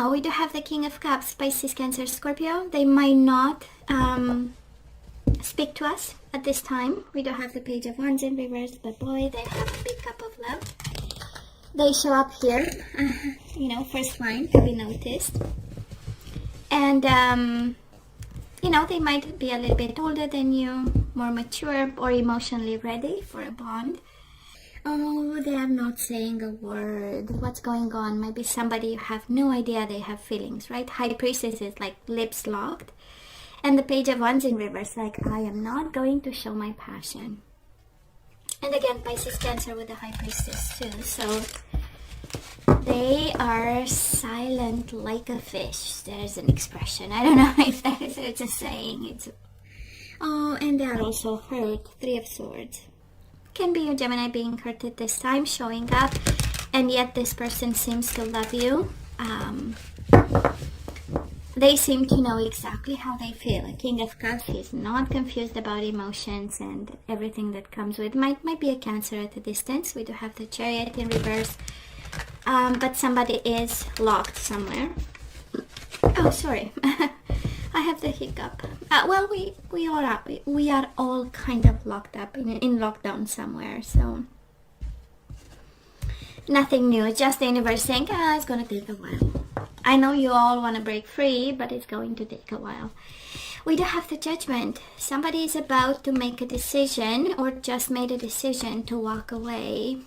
Now we do have the King of Cups, Pisces, Cancer, Scorpio. They might not speak to us at this time. We do have the Page of Wands in reverse, but boy, they have a big cup of love. They show up here, you know, first line to be noticed. And, you know, they might be a little bit older than you, more mature, or emotionally ready for a bond. Oh, they are not saying a word. What's going on? Maybe somebody you have no idea they have feelings, right? High Priestess is like lips locked. And the Page of Wands in reverse, like, I am not going to show my passion. And again, Pisces, Cancer with the High Priestess too. So they are silent like a fish. There's an expression. I don't know if that is, it's a saying. Oh, and they are also hurt. Three of Swords. Can be your Gemini being hurt at this time, showing up, and yet this person seems to love you. They seem to know exactly how they feel. A King of Cups is not confused about emotions and everything that comes with. Might be a Cancer at a distance. We do have the Chariot in reverse, but somebody is locked somewhere. Oh, sorry. I have the hiccup. Well, we are all kind of locked up in lockdown somewhere, so nothing new. Just the universe saying, it's gonna take a while. I know you all want to break free, but it's going to take a while. We do have the Judgment. Somebody is about to make a decision or just made a decision to walk away.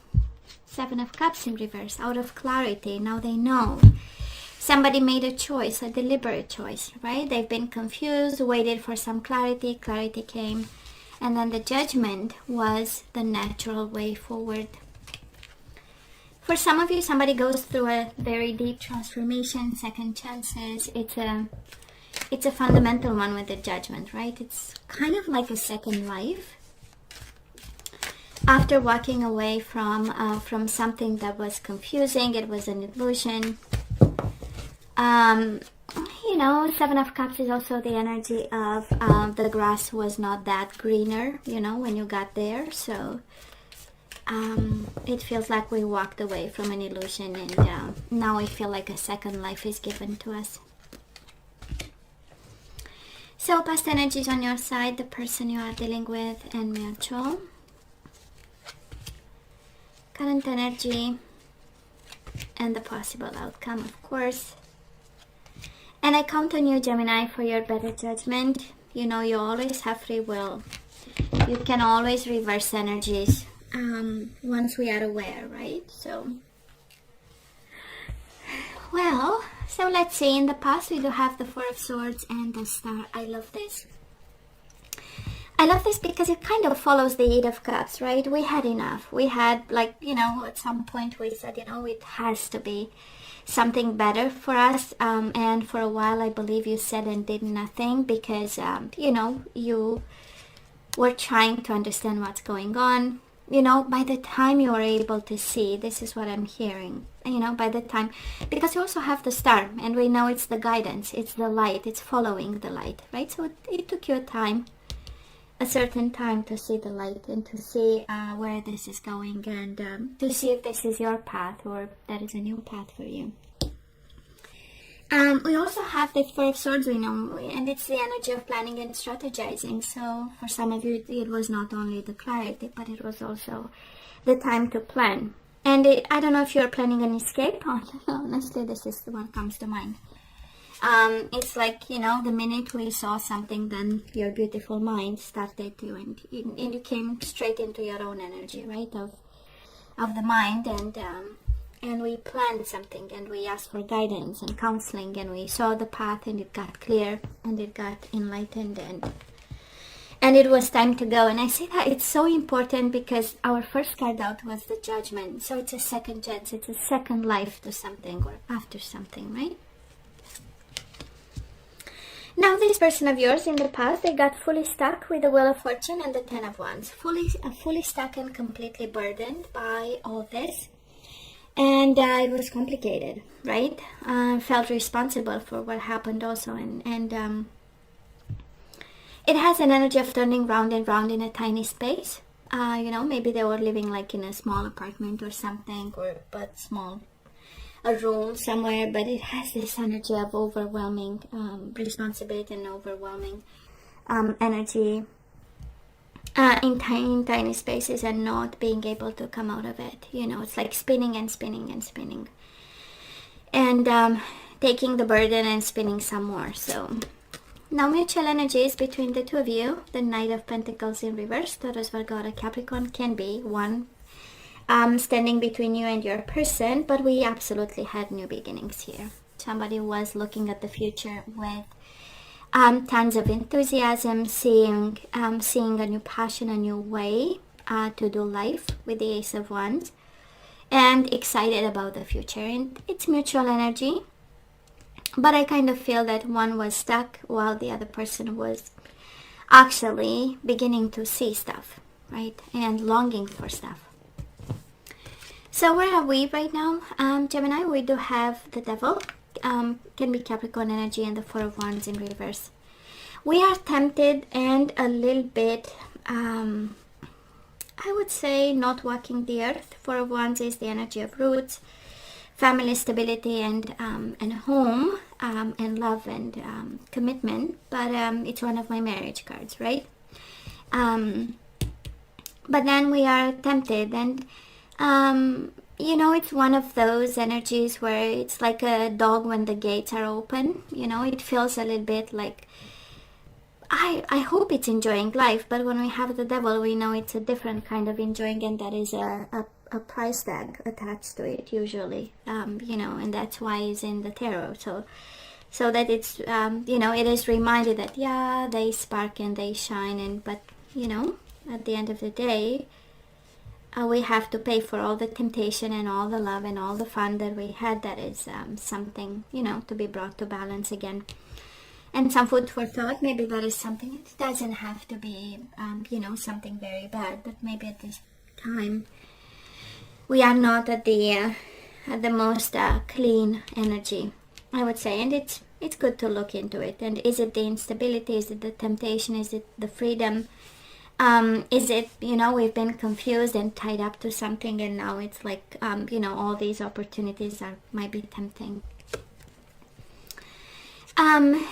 Seven of Cups in reverse, out of clarity. Now they know. Somebody made a choice, a deliberate choice, right? They've been confused, waited for some clarity. Clarity came. And then the Judgment was the natural way forward. For some of you, somebody goes through a very deep transformation, second chances. It's a fundamental one with the Judgment, right? It's kind of like a second life. After walking away from something that was confusing, it was an illusion. You know, Seven of Cups is also the energy of the grass was not that greener, you know, when you got there. So it feels like we walked away from an illusion, and now I feel like a second life is given to us. So past energies on your side, the person you are dealing with, and mutual. Current energy and the possible outcome, of course. And I count on you, Gemini, for your better judgment. You know, you always have free will. You can always reverse energies once we are aware, right? So, well, so let's see. In the past, we do have the Four of Swords and the Star. I love this. I love this because it kind of follows the Eight of Cups, right? We had enough. We had, like, you know, at some point we said, you know, it has to be something better for us. And for a while, I believe you said and did nothing because, you know, you were trying to understand what's going on. You know, by the time you are able to see, this is what I'm hearing, you know, by the time, because you also have the Star, and we know it's the guidance, it's the light, it's following the light, right? So it took you a certain time to see the light and to see where this is going, and to see if this is your path or that is a new path for you. We also have the Four of Swords, we know, and it's the energy of planning and strategizing. So for some of you, it was not only the clarity, but it was also the time to plan. And I don't know if you're planning an escape. Honestly, this is the one that comes to mind. It's like, you know, the minute we saw something, then your beautiful mind started to, and you came straight into your own energy, right, of the mind, and we planned something, and we asked for guidance and counseling, and we saw the path, and it got clear, and it got enlightened, and it was time to go. And I say that it's so important because our first card out was the Judgment. So it's a second chance, it's a second life to something or after something, right? Now this person of yours in the past, they got fully stuck with the Wheel of Fortune and the Ten of Wands. Fully stuck and completely burdened by all this. And it was complicated, right? Felt responsible for what happened also. And it has an energy of turning round and round in a tiny space. You know, maybe they were living like in a small apartment or something, but small. a room somewhere, but it has this energy of overwhelming responsibility and overwhelming energy in tiny spaces, and not being able to come out of it. You know, it's like spinning and spinning and spinning, and taking the burden and spinning some more. So now mutual energies between the two of you. The Knight of Pentacles in reverse, Taurus, Virgo, Capricorn, can be one standing between you and your person, but we absolutely had new beginnings here. Somebody was looking at the future with tons of enthusiasm, seeing a new passion, a new way to do life with the Ace of Wands, and excited about the future. And it's mutual energy, but I kind of feel that one was stuck while the other person was actually beginning to see stuff, right, and longing for stuff. So where are we right now? Gemini, we do have the Devil, can be Capricorn energy, and the Four of Wands in reverse. We are tempted and a little bit, I would say, not walking the earth. Four of Wands is the energy of roots, family stability, and home, and love and commitment. But it's one of my marriage cards, right? But then we are tempted, and you know, it's one of those energies where it's like a dog when the gates are open. You know, it feels a little bit like, I hope it's enjoying life, but when we have the Devil, we know it's a different kind of enjoying, and that is a price tag attached to it usually. You know, and that's why it's in the tarot. So that it's, you know, it is reminded that, yeah, they spark and they shine, and but, you know, at the end of the day, we have to pay for all the temptation and all the love and all the fun that we had. That is something, you know, to be brought to balance again. And some food for thought. Maybe that is something. It doesn't have to be, you know, something very bad, but maybe at this time we are not at the most clean energy, I would say. And it's good to look into it. And is it the instability? Is it the temptation? Is it the freedom? Is it, you know, we've been confused and tied up to something, and now it's like, you know, all these opportunities might be tempting.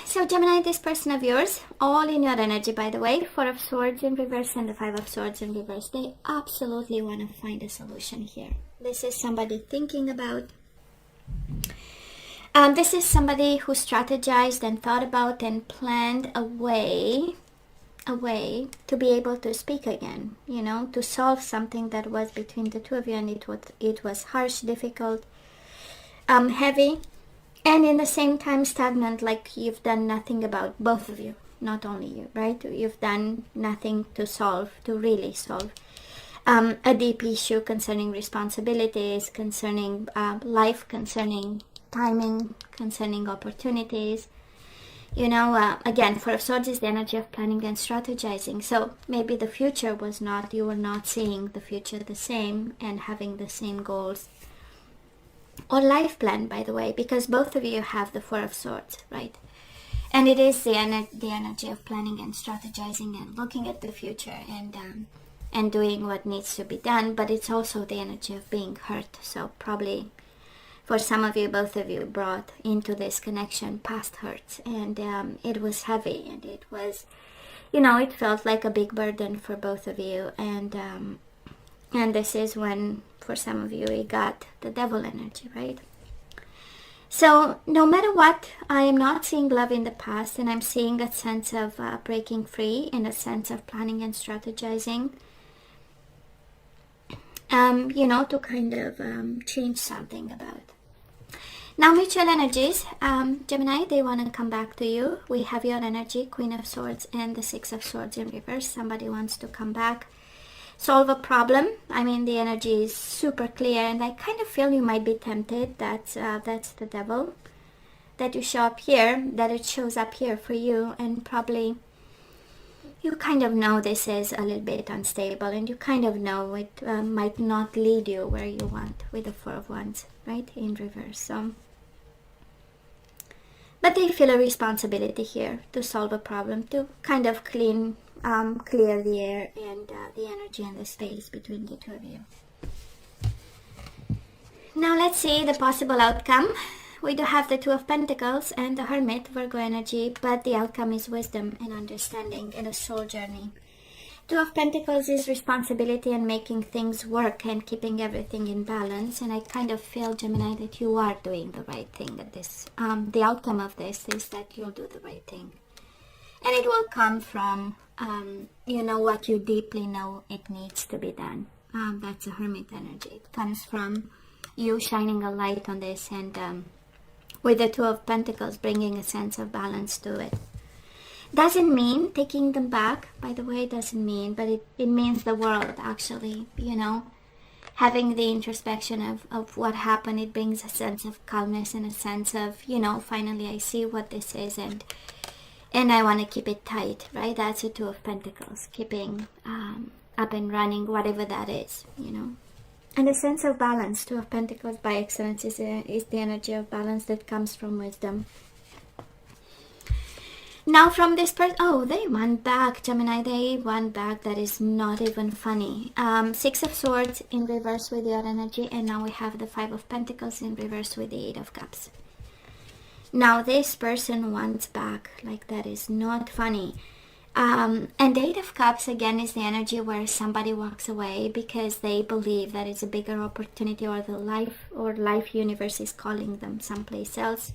So Gemini, this person of yours, all in your energy, by the way, Four of Swords in reverse and the Five of Swords in reverse, they absolutely want to find a solution here. This is somebody thinking about, this is somebody who strategized and thought about and planned a way to be able to speak again, you know, to solve something that was between the two of you, and it was harsh, difficult, heavy, and in the same time stagnant, like you've done nothing about, both of you, not only you, right? You've done nothing to really solve a deep issue concerning responsibilities, concerning life, concerning timing, concerning opportunities. You know, again, Four of Swords is the energy of planning and strategizing. So maybe the future was not, you were not seeing the future the same and having the same goals. Or life plan, by the way, because both of you have the Four of Swords, right? And it is the energy of planning and strategizing and looking at the future and doing what needs to be done. But it's also the energy of being hurt. So probably for some of you, both of you brought into this connection past hurts, and it was heavy, and it was, you know, it felt like a big burden for both of you, and this is when, for some of you, it got the Devil energy, right? So no matter what, I am not seeing love in the past, and I'm seeing a sense of breaking free and a sense of planning and strategizing. You know, to kind of change something about. Now, mutual energies, Gemini, they want to come back to you. We have your energy, Queen of Swords and the Six of Swords in reverse. Somebody wants to come back, solve a problem. I mean, the energy is super clear, and I kind of feel you might be tempted. That's the Devil, that you show up here, that it shows up here for you, and probably you kind of know this is a little bit unstable, and you kind of know it might not lead you where you want with the Four of Wands, right, in reverse. So, but they feel a responsibility here to solve a problem, to kind of clear the air and the energy and the space between the two of you. Now let's see the possible outcome. We do have the Two of Pentacles and the Hermit, Virgo energy, but the outcome is wisdom and understanding and a soul journey. Two of Pentacles is responsibility and making things work and keeping everything in balance. And I kind of feel, Gemini, that you are doing the right thing at this. The outcome of this is that you'll do the right thing. And it will come from, you know, what you deeply know it needs to be done. That's a Hermit energy. It comes from you shining a light on this and with the Two of Pentacles bringing a sense of balance to it. Doesn't mean taking them back, by the way, doesn't mean, but it means the world actually, you know, having the introspection of what happened. It brings a sense of calmness and a sense of, you know, finally I see what this is and I want to keep it tight, right? That's a Two of Pentacles, keeping up and running, whatever that is, you know. And a sense of balance. Two of Pentacles by excellence is the energy of balance that comes from wisdom. Now from this person, oh, they went back, Gemini, they went back. That is not even funny. Six of Swords in reverse with your energy, and now we have the Five of Pentacles in reverse with the Eight of Cups. Now this person wants back, like that is not funny. And the Eight of Cups again is the energy where somebody walks away because they believe that it's a bigger opportunity, or the life universe is calling them someplace else.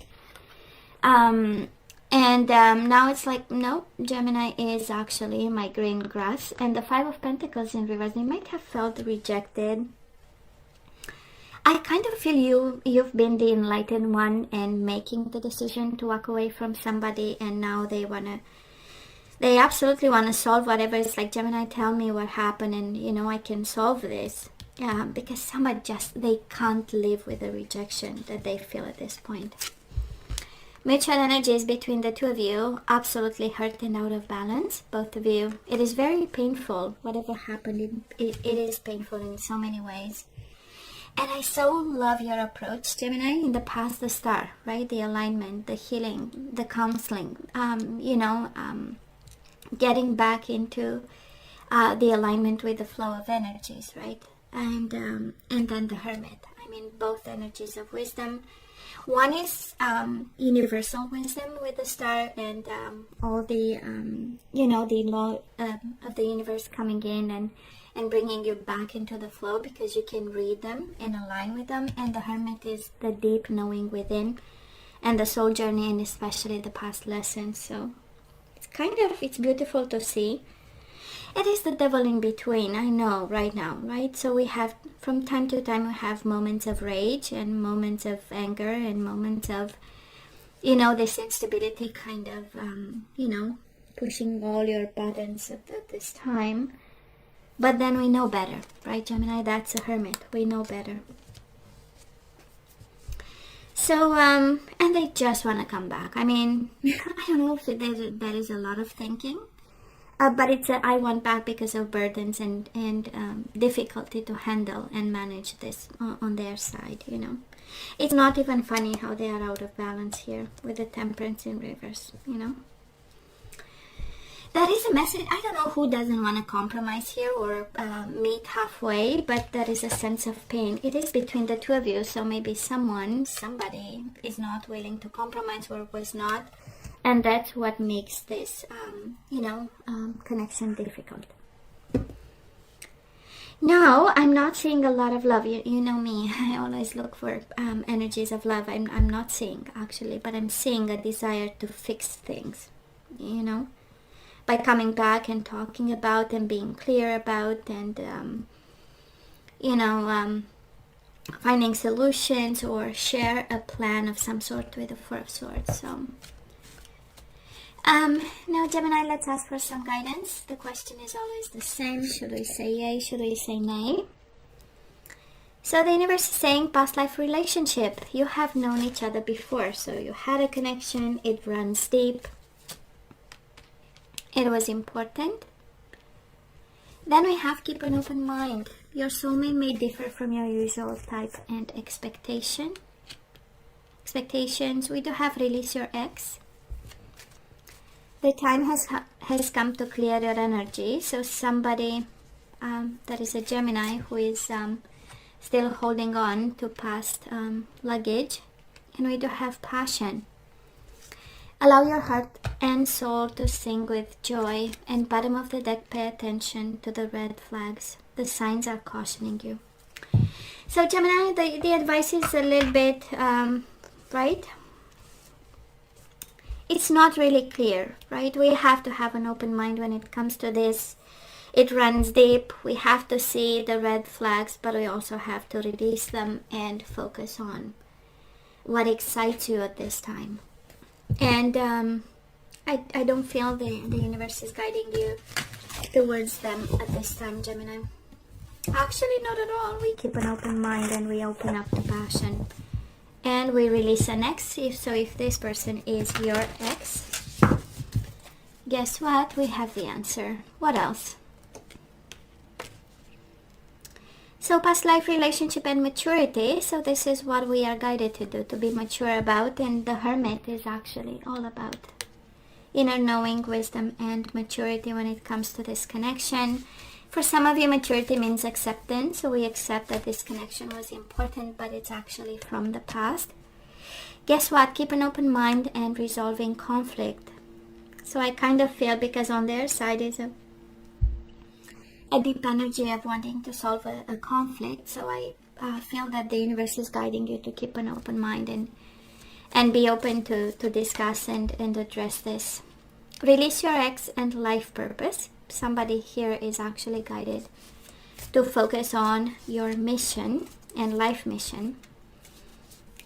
Now it's like, no, Gemini is actually my green grass. And the Five of Pentacles in reverse, they might have felt rejected. I kind of feel you've been the enlightened one and making the decision to walk away from somebody, and now they absolutely want to solve whatever. It's like, Gemini, tell me what happened and, you know, I can solve this. Yeah, because somebody they can't live with the rejection that they feel at this point. Mutual energies between the two of you, absolutely hurt and out of balance, both of you. It is very painful, whatever happened, it is painful in so many ways. And I so love your approach, Gemini. In the past, the star, right? The alignment, the healing, the counseling, getting back into the alignment with the flow of energies, right? And then the Hermit. I mean, both energies of wisdom. One is universal wisdom with the star and all the, the law of the universe coming in and bringing you back into the flow because you can read them and align with them. And the Hermit is the deep knowing within and the soul journey, and especially the past lessons. So it's beautiful to see. It is the devil in between, I know, right now, right? So we have, from time to time, we have moments of rage and moments of anger and moments of, this instability kind of, pushing all your buttons at this time. But then we know better, right, Gemini? That's a Hermit. We know better. So, and they just want to come back. I mean, I don't know if that is a lot of thinking. But it's I want back because of burdens and difficulty to handle and manage this on their side, It's not even funny how they are out of balance here with the Temperance in reverse, That is a message. I don't know who doesn't want to compromise here or meet halfway, but there is a sense of pain. It is between the two of you, so maybe somebody is not willing to compromise or was not. And that's what makes this, connection difficult. Now, I'm not seeing a lot of love. You know me. I always look for energies of love. I'm not seeing, actually, but I'm seeing a desire to fix things, by coming back and talking about and being clear about and, finding solutions or share a plan of some sort with the Four of Swords. So, now Gemini, let's ask for some guidance. The question is always the same. Should we say yay? Should we say nay? So the universe is saying past life relationship. You have known each other before, so you had a connection. It runs deep. It was important. Then we have keep an open mind. Your soulmate may differ from your usual type and expectations. We do have release your ex. The time has come to clear your energy. So somebody that is a Gemini who is still holding on to past luggage. And we do have passion. Allow your heart and soul to sing with joy. And bottom of the deck, pay attention to the red flags. The signs are cautioning you. So Gemini, the advice is a little bit, right? It's not really clear, right? We have to have an open mind when it comes to this. It runs deep. We have to see the red flags, but we also have to release them and focus on what excites you at this time. And I don't feel the universe is guiding you towards them at this time, Gemini. Actually, not at all. We keep an open mind and we open up to passion. And we release an ex. If this person is your ex, guess what? We have the answer. What else? So past life, relationship, and maturity. So this is what we are guided to do, to be mature about. And the Hermit is actually all about inner knowing, wisdom, and maturity when it comes to this connection. For some of you, maturity means acceptance. So we accept that this connection was important, but it's actually from the past. Guess what? Keep an open mind and resolving conflict. So I kind of feel, because on their side is a deep energy of wanting to solve a conflict. So I feel that the universe is guiding you to keep an open mind and be open to discuss and address this. Release your ex and life purpose. Somebody here is actually guided to focus on your mission and life mission,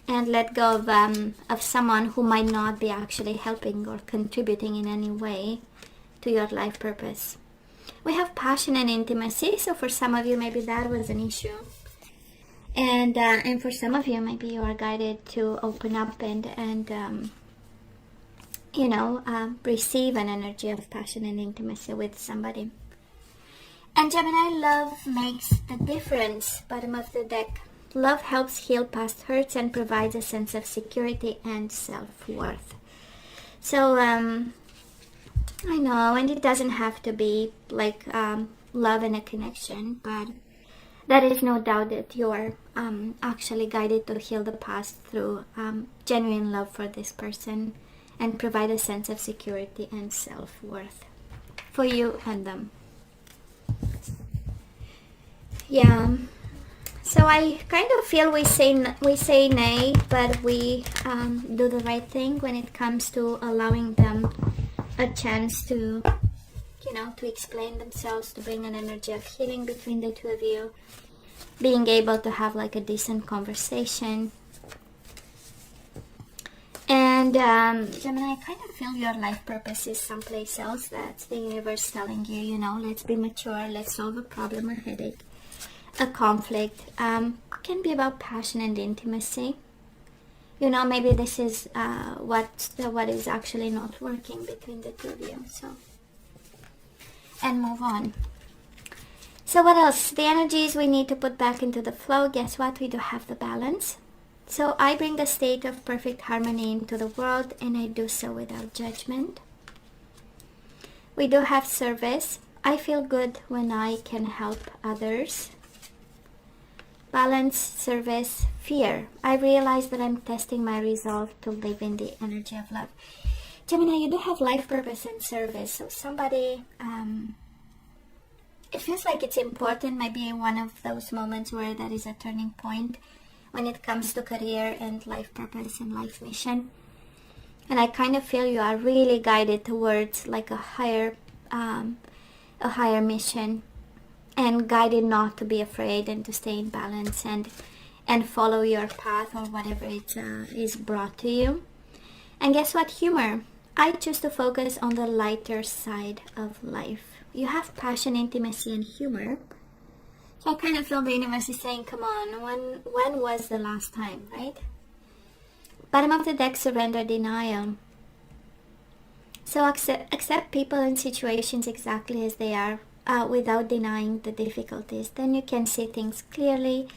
and let go of someone who might not be actually helping or contributing in any way to your life purpose. We have passion and intimacy. So for some of you, maybe that was an issue. And for some of you, maybe you are guided to open up and receive an energy of passion and intimacy with somebody. And Gemini, love makes the difference. Bottom of the deck. Love helps heal past hurts and provides a sense of security and self-worth. So, I know, and it doesn't have to be like love and a connection, but there is no doubt that you are actually guided to heal the past through genuine love for this person and provide a sense of security and self-worth for you and them. Yeah. So I kind of feel we say nay, but we do the right thing when it comes to allowing them a chance to, to explain themselves, to bring an energy of healing between the two of you, being able to have like a decent conversation. And Gemini, I kind of feel your life purpose is someplace else. That's the universe telling you, let's be mature, let's solve a problem, a headache, a conflict. Can be about passion and intimacy. Maybe this is what is actually not working between the two of you. So, and move on. So what else? The energies we need to put back into the flow. Guess what? We do have the balance. So I bring the state of perfect harmony into the world, and I do so without judgment. We do have service. I feel good when I can help others. Balance, service, fear. I realize that I'm testing my resolve to live in the energy of love. Gemini, you do have life purpose and service. So somebody, it feels like it's important, maybe one of those moments where there is a turning point when it comes to career and life purpose and life mission. And I kind of feel you are really guided towards like a higher mission, and guided not to be afraid and to stay in balance and follow your path or whatever it is brought to you. And guess what? Humor. I choose to focus on the lighter side of life. You have passion, intimacy, and humor. So I kind of feel the universe is saying, come on, when was the last time, right? Bottom of the deck, surrender, denial. So accept people and situations exactly as they are, without denying the difficulties. Then you can see things clearly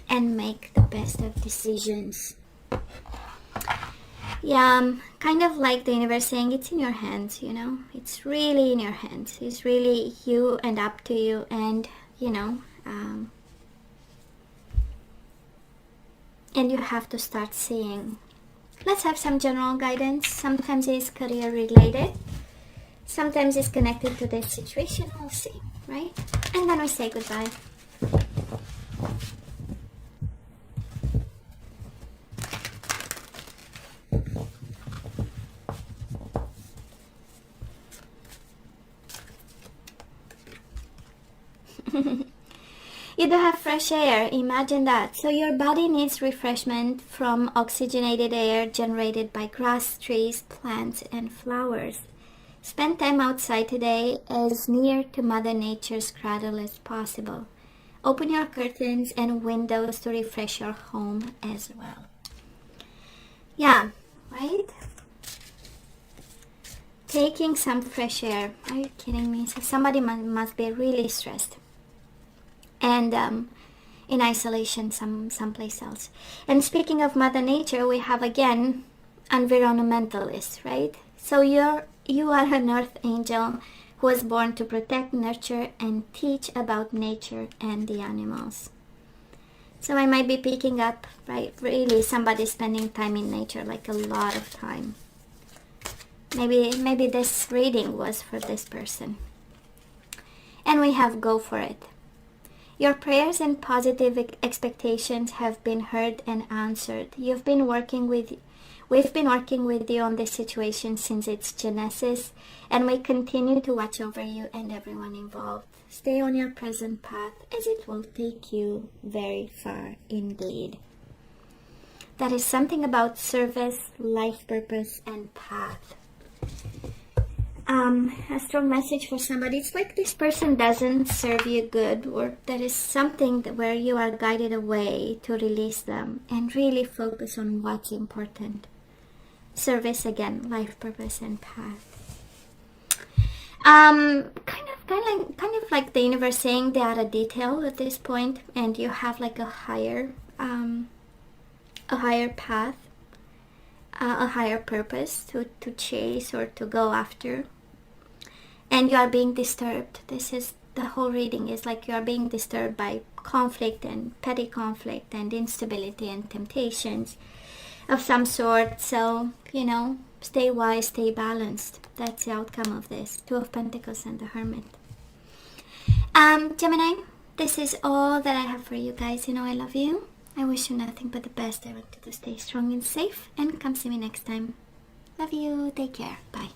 and make the best of decisions. Yeah, kind of like the universe saying it's in your hands, It's really in your hands. It's really you and up to you, and, and you have to start seeing. Let's have some general guidance. Sometimes it's career related, sometimes it's connected to this situation. We'll see, right? And then we say goodbye. You do have fresh air, imagine that. So your body needs refreshment from oxygenated air generated by grass, trees, plants, and flowers. Spend time outside today as near to Mother Nature's cradle as possible. Open your curtains and windows to refresh your home as well. Yeah, right? Taking some fresh air. Are you kidding me? So somebody must be really stressed and in isolation someplace else. And speaking of Mother Nature, we have again environmentalist, right? So you are an earth angel who was born to protect, nurture, and teach about nature and the animals. So I might be picking up, right, really somebody spending time in nature, like a lot of time. Maybe this reading was for this person. And we have go for it. Your prayers and positive expectations have been heard and answered. We've been working with you on this situation since its genesis, and we continue to watch over you and everyone involved. Stay on your present path, as it will take you very far indeed. That is something about service, life purpose, and path. A strong message for somebody. It's like this person doesn't serve you good, or there is something where you are guided away to release them and really focus on what's important. Service again, life purpose and path. Kind of like the universe saying they are a detail at this point, and you have like a higher path, a higher purpose to chase or to go after. And you are being disturbed. This is the whole reading, is like you are being disturbed by conflict and petty conflict and instability and temptations of some sort. So, stay wise, stay balanced. That's the outcome of this. Two of Pentacles and the Hermit. Gemini, this is all that I have for you guys. I love you. I wish you nothing but the best. I want you to stay strong and safe, and come see me next time. Love you. Take care. Bye.